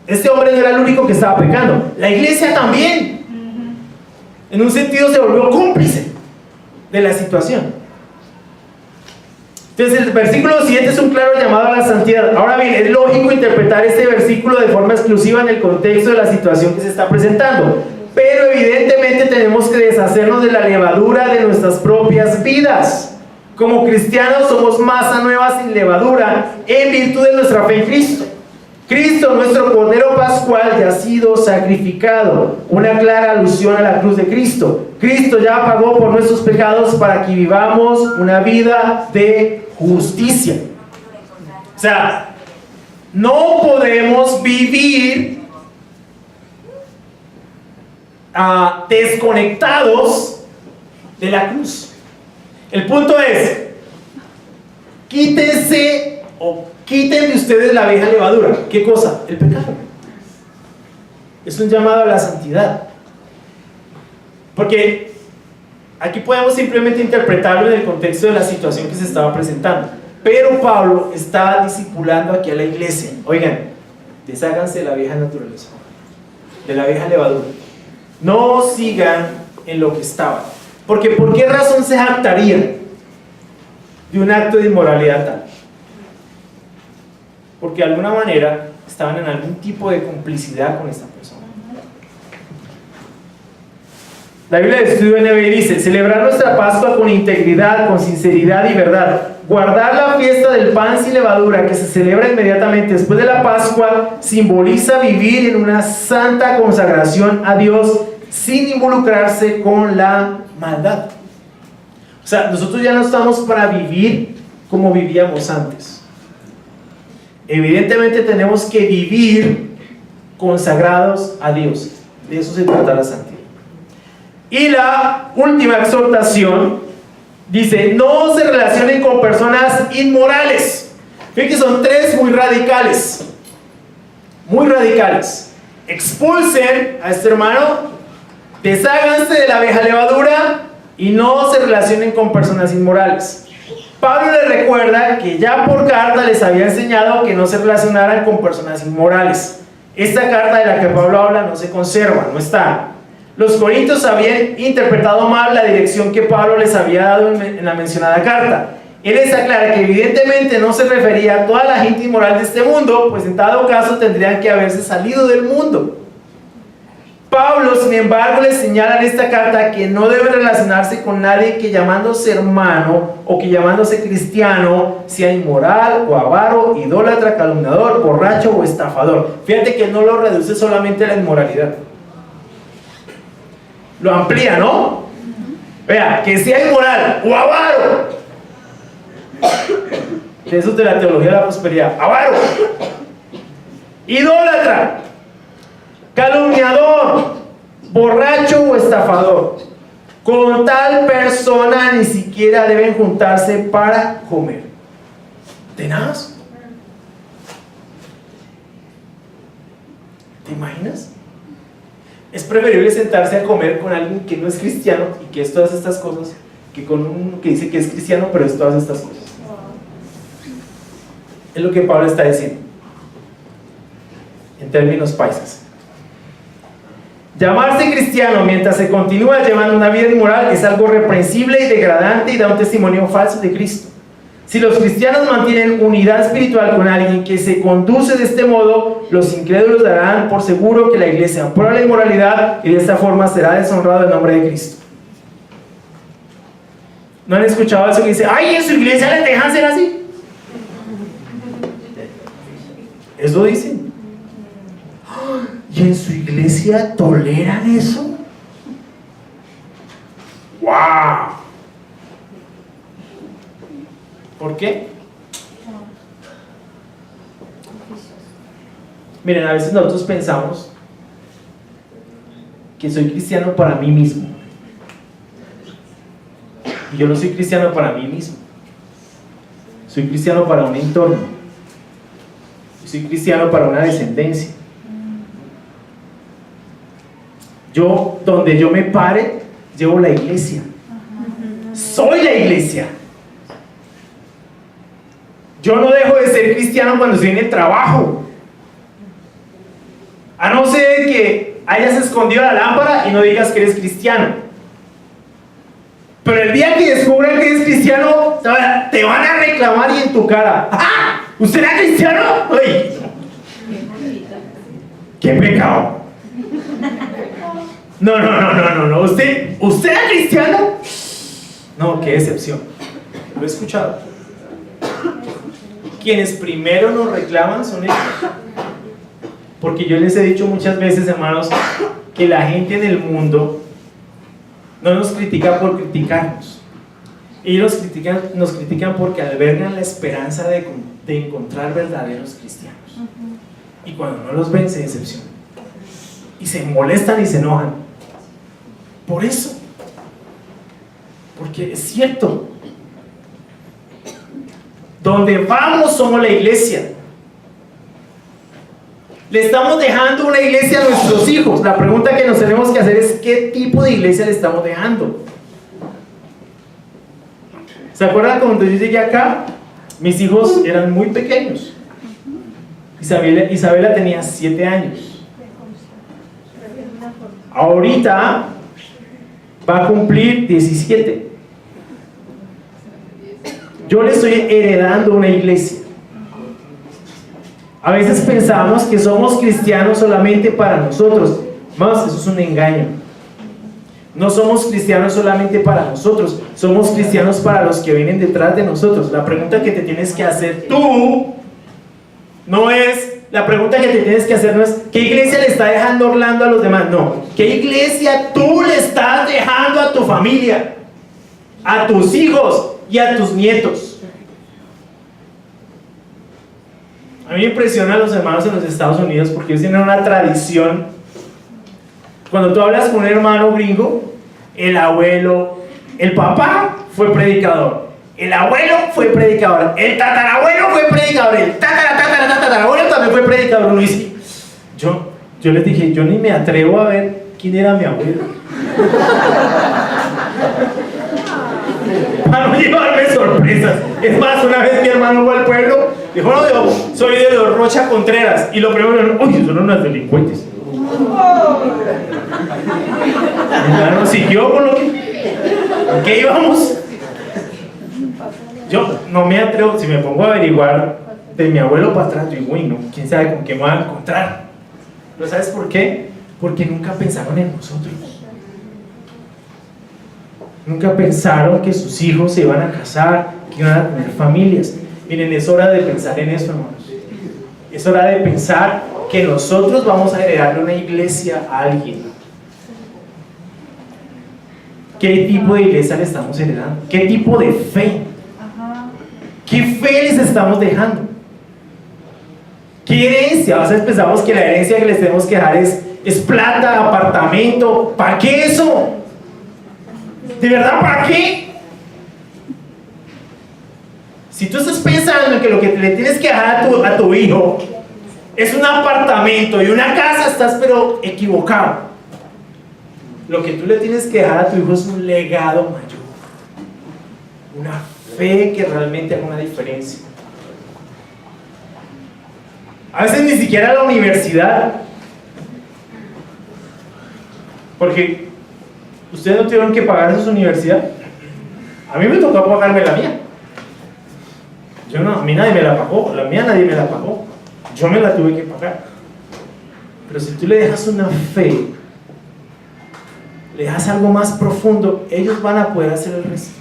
este hombre no era el único que estaba pecando. La iglesia también. En un sentido se volvió cómplice de la situación. Entonces el versículo 7 es un claro llamado a la santidad. Ahora bien, es lógico interpretar este versículo de forma exclusiva en el contexto de la situación que se está presentando, pero evidentemente tenemos que deshacernos de la levadura de nuestras propias vidas. Como cristianos somos masa nueva sin levadura en virtud de nuestra fe en Cristo. Cristo, nuestro Cordero Pascual, ya ha sido sacrificado. Una clara alusión a la cruz de Cristo. Cristo ya pagó por nuestros pecados para que vivamos una vida de justicia. O sea, no podemos vivir desconectados de la cruz. El punto es, quiten de ustedes la vieja levadura. ¿Qué cosa? El pecado. Es un llamado a la santidad. Porque aquí podemos simplemente interpretarlo en el contexto de la situación que se estaba presentando. Pero Pablo está discipulando aquí a la iglesia. Oigan, desháganse de la vieja naturaleza, de la vieja levadura. No sigan en lo que estaban. Porque ¿por qué razón se jactarían de un acto de inmoralidad tal? Porque de alguna manera estaban en algún tipo de complicidad con esta persona. La Biblia de Estudio NBI dice: celebrar nuestra Pascua con integridad, con sinceridad y verdad. Guardar la fiesta del pan sin levadura, que se celebra inmediatamente después de la Pascua, simboliza vivir en una santa consagración a Dios sin involucrarse con la maldad. O sea, nosotros ya no estamos para vivir como vivíamos antes. Evidentemente tenemos que vivir consagrados a Dios. De eso se trata la santidad. Y la última exhortación dice: no se relacionen con personas inmorales. Fíjense que son tres muy radicales. Muy radicales. Expulsen a este hermano, desháganse de la vieja levadura y no se relacionen con personas inmorales. Pablo les recuerda que ya por carta les había enseñado que no se relacionaran con personas inmorales. Esta carta de la que Pablo habla no se conserva, no está. Los corintios habían interpretado mal la dirección que Pablo les había dado en la mencionada carta. Él les aclara que evidentemente no se refería a toda la gente inmoral de este mundo, pues en dado caso tendrían que haberse salido del mundo. Pablo, sin embargo, les señala en esta carta que no debe relacionarse con nadie que llamándose hermano o que llamándose cristiano sea inmoral o avaro, idólatra, calumniador, borracho o estafador. Fíjate que no lo reduce solamente a la inmoralidad, lo amplía, ¿no? Vea, que sea inmoral o avaro. Eso es de la teología de la prosperidad. Avaro, idólatra, calumniador, borracho o estafador. Con tal persona ni siquiera deben juntarse para comer. ¿Tenaz? ¿Te imaginas? Es preferible sentarse a comer con alguien que no es cristiano y que es todas estas cosas, que con uno que dice que es cristiano pero es todas estas cosas. Es lo que Pablo está diciendo en términos paisas. Llamarse cristiano mientras se continúa llevando una vida inmoral es algo reprensible y degradante y da un testimonio falso de Cristo. Si los cristianos mantienen unidad espiritual con alguien que se conduce de este modo, los incrédulos darán por seguro que la iglesia aprueba la inmoralidad y de esta forma será deshonrado el nombre de Cristo. ¿No han escuchado eso que dice, ay, en su iglesia les dejan ser así? Eso dicen. ¿Y en su iglesia toleran eso? ¡Wow! ¿Por qué? Miren, a veces nosotros pensamos que soy cristiano para mí mismo. Y yo no soy cristiano para mí mismo. Soy cristiano para un entorno. Soy cristiano para una descendencia. Yo, donde yo me pare, llevo la iglesia. Soy la iglesia. Yo no dejo de ser cristiano cuando estoy en el trabajo. A no ser que hayas escondido la lámpara y no digas que eres cristiano. Pero el día que descubran que eres cristiano, te van a reclamar y en tu cara. ¡Ah! ¿Usted era cristiano? ¡Ay! ¡Qué pecado! No. ¿Usted era cristiano? No, qué decepción. Lo he escuchado. Quienes primero nos reclaman son ellos. Porque yo les he dicho muchas veces, hermanos, que la gente en el mundo no nos critica por criticarnos. Ellos nos critican porque albergan la esperanza de encontrar verdaderos cristianos. Y cuando no los ven, se decepcionan. Y se molestan y se enojan. Por eso. Porque es cierto. Donde vamos somos la iglesia. Le estamos dejando una iglesia a nuestros hijos. La pregunta que nos tenemos que hacer es ¿qué tipo de iglesia le estamos dejando? ¿Se acuerdan cuando yo llegué acá? Mis hijos eran muy pequeños. Isabela tenía 7 años. Ahorita va a cumplir 17. Yo le estoy heredando una iglesia. A veces pensamos que somos cristianos solamente para nosotros. Más, eso es un engaño. No somos cristianos solamente para nosotros. Somos cristianos para los que vienen detrás de nosotros. La pregunta que te tienes que hacer tú no es... La pregunta que te tienes que hacer no es ¿qué iglesia le está dejando Orlando a los demás? No. ¿Qué iglesia tú le estás dejando a tu familia? A tus hijos y a tus nietos. A mí me impresionan los hermanos en los Estados Unidos porque ellos tienen una tradición. Cuando tú hablas con un hermano gringo, el abuelo, el papá fue predicador, el abuelo fue predicador, el tatarabuelo fue predicador, el tatarabuelo también fue predicador. Uno dice, yo les dije, yo ni me atrevo a ver quién era mi abuelo. Para no llevarme sorpresas. Es más, una vez mi hermano fue al pueblo, dijo, no, yo soy de los Rocha Contreras. Y lo primero, oye, son unos delincuentes. Mi hermano siguió con lo que íbamos. Yo no me atrevo, si me pongo a averiguar de mi abuelo para atrás, yo digo, uy, no, quién sabe con qué me van a encontrar. ¿Pero sabes por qué? Porque nunca pensaron en nosotros. Nunca pensaron que sus hijos se iban a casar, que iban a tener familias. Miren, es hora de pensar en eso, hermanos. Es hora de pensar que nosotros vamos a heredarle una iglesia a alguien. ¿Qué tipo de iglesia le estamos heredando? ¿Qué tipo de fe? ¿Qué fe les estamos dejando? ¿Qué herencia? A veces pensamos que la herencia que les tenemos que dejar es plata, apartamento. ¿Para qué eso? ¿De verdad para qué? Si tú estás pensando en que lo que le tienes que dejar a tu hijo es un apartamento y una casa, estás pero equivocado. Lo que tú le tienes que dejar a tu hijo es un legado mayor, una fe que realmente haga una diferencia. A veces ni siquiera la universidad, porque ustedes no tuvieron que pagar su universidad. A mí me tocó pagarme la mía. Yo no, a mí nadie me la pagó, la mía nadie me la pagó. Yo me la tuve que pagar. Pero si tú le dejas una fe, le das algo más profundo, ellos van a poder hacer el resto.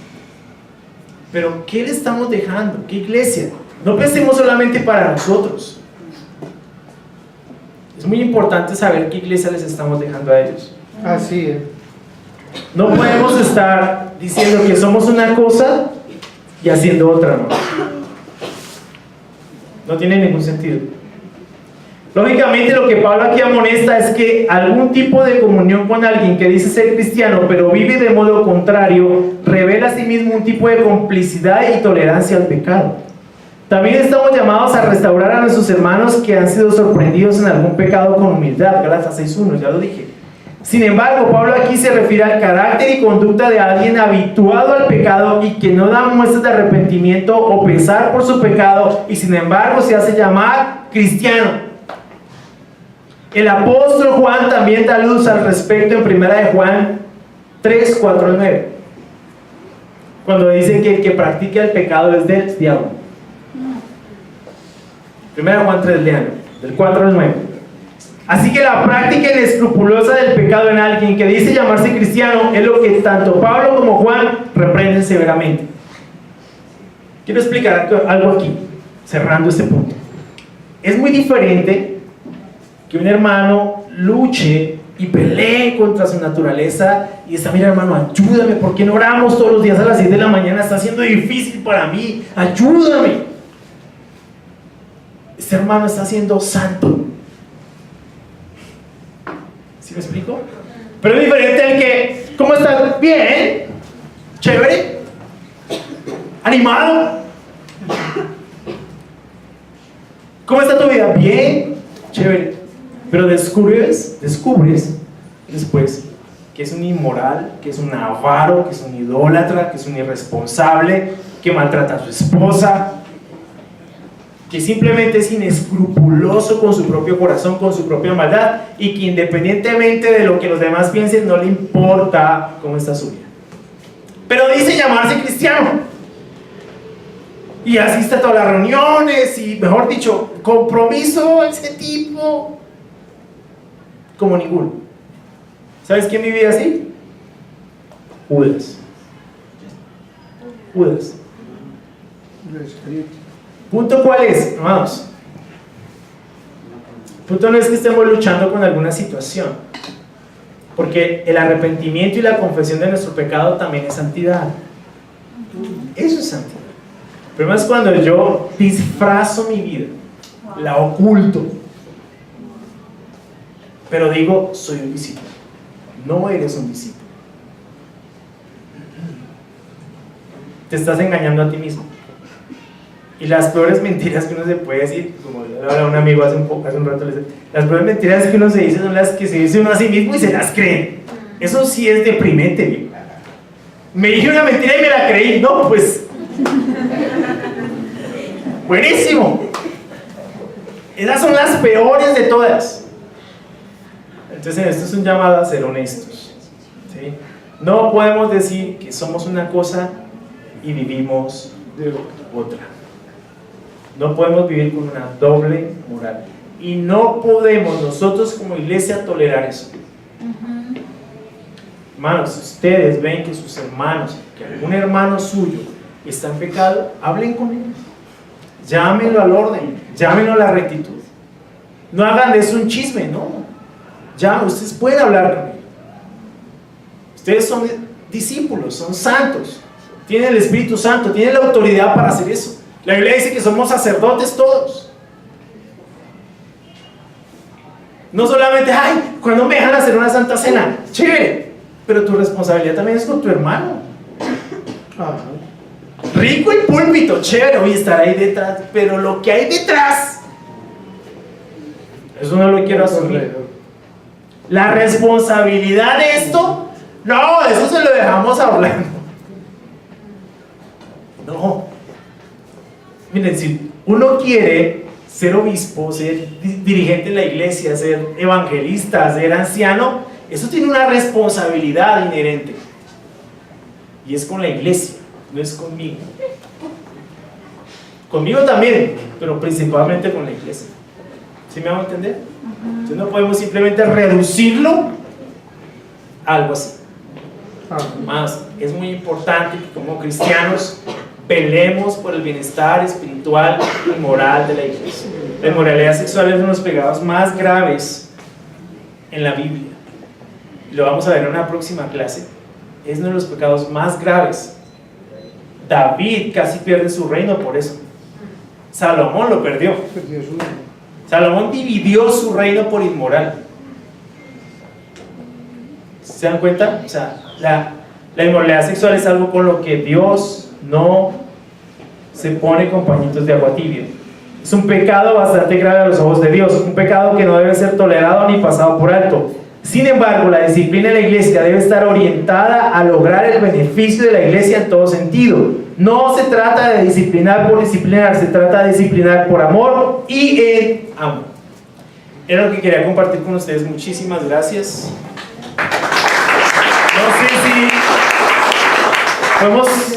Pero ¿qué le estamos dejando? ¿Qué iglesia? No pensemos solamente para nosotros. Es muy importante saber qué iglesia les estamos dejando a ellos. Así es. No podemos estar diciendo que somos una cosa y haciendo otra, ¿no? No tiene ningún sentido. Lógicamente lo que Pablo aquí amonesta es que algún tipo de comunión con alguien que dice ser cristiano pero vive de modo contrario revela a sí mismo un tipo de complicidad y tolerancia al pecado. También estamos llamados a restaurar a nuestros hermanos que han sido sorprendidos en algún pecado con humildad. Gálatas 6:1, ya lo dije. Sin embargo, Pablo aquí se refiere al carácter y conducta de alguien habituado al pecado y que no da muestras de arrepentimiento o pesar por su pecado y sin embargo se hace llamar cristiano. El apóstol Juan también da luz al respecto en 1 de Juan 3, 4 al 9, cuando dice que el que practica el pecado es del diablo. 1 de Juan 3, lean, del 4 al 9. Así que la práctica inescrupulosa del pecado en alguien que dice llamarse cristiano es lo que tanto Pablo como Juan reprenden severamente. Quiero explicar algo aquí, cerrando este punto. Es muy diferente que un hermano luche y pelee contra su naturaleza y está, mira hermano, ayúdame, ¿por qué no oramos todos los días a las 6 de la mañana? Está siendo difícil para mí, ayúdame. Este hermano está siendo santo. ¿Sí me explico? Pero es diferente al que, ¿cómo estás? Bien, chévere, animado. ¿Cómo está tu vida? Bien, chévere. Pero descubres después que es un inmoral, que es un avaro, que es un idólatra, que es un irresponsable, que maltrata a su esposa, que simplemente es inescrupuloso con su propio corazón, con su propia maldad, y que independientemente de lo que los demás piensen, no le importa cómo está su vida. Pero dice llamarse cristiano, y asiste a todas las reuniones, y mejor dicho, compromiso ese tipo, como ninguno. ¿Sabes quién vivía así? Judas. ¿Punto cuál es, hermanos? Punto no es que estemos luchando con alguna situación, porque el arrepentimiento y la confesión de nuestro pecado también es santidad. Eso es santidad. El problema es cuando yo disfrazo mi vida, la oculto, pero digo, soy un discípulo. No eres un discípulo. Te estás engañando a ti mismo. Y las peores mentiras que uno se puede decir, como le hablaba a un amigo hace un rato, le decía, las peores mentiras que uno se dice son las que se dice uno a sí mismo y se las cree. Eso sí es deprimente, ¿bien? Me dije una mentira y me la creí. No, pues buenísimo. Esas son las peores de todas. Entonces esto es un llamado a ser honestos, ¿sí? No podemos decir que somos una cosa y vivimos de otra. No podemos vivir con una doble moral. Y no podemos nosotros como iglesia tolerar eso. Hermanos, si ustedes ven que sus hermanos, que algún hermano suyo está en pecado, hablen con él. Llámenlo al orden, llámenlo a la rectitud. No hagan de eso un chisme, no. Ya, ustedes pueden hablar con él. Ustedes son discípulos, son santos, tienen el Espíritu Santo, tienen la autoridad para hacer eso. La Biblia dice que somos sacerdotes todos. No solamente, ay, cuando me dejan hacer una santa cena, chévere. pero tu responsabilidad también es con tu hermano. Ajá. Rico el púlpito, chévere, voy a estar ahí detrás, pero lo que hay detrás, eso no lo quiero asumir. La responsabilidad de esto, no, eso se lo dejamos a Orlando. No. Miren, si uno quiere ser obispo, ser dirigente en la iglesia, ser evangelista, ser anciano, eso tiene una responsabilidad inherente. Y es con la iglesia, no es conmigo. Conmigo también, pero principalmente con la iglesia. ¿Sí me van a entender? Entonces no podemos simplemente reducirlo a algo así. Más, es muy importante que como cristianos velemos por el bienestar espiritual y moral de la iglesia. La inmoralidad sexual es uno de los pecados más graves en la Biblia. Lo vamos a ver en una próxima clase. Es uno de los pecados más graves. David casi pierde su reino por eso. Salomón lo perdió. Salomón dividió su reino por inmoral. ¿Se dan cuenta? O sea, la inmoralidad sexual es algo con lo que Dios no se pone con pañitos de agua tibia. Es un pecado bastante grave a los ojos de Dios, un pecado que no debe ser tolerado ni pasado por alto. Sin embargo, la disciplina de la iglesia debe estar orientada a lograr el beneficio de la iglesia en todo sentido. No se trata de disciplinar por disciplinar, se trata de disciplinar por amor y en amor. Era lo que quería compartir con ustedes. Muchísimas gracias. No sé si podemos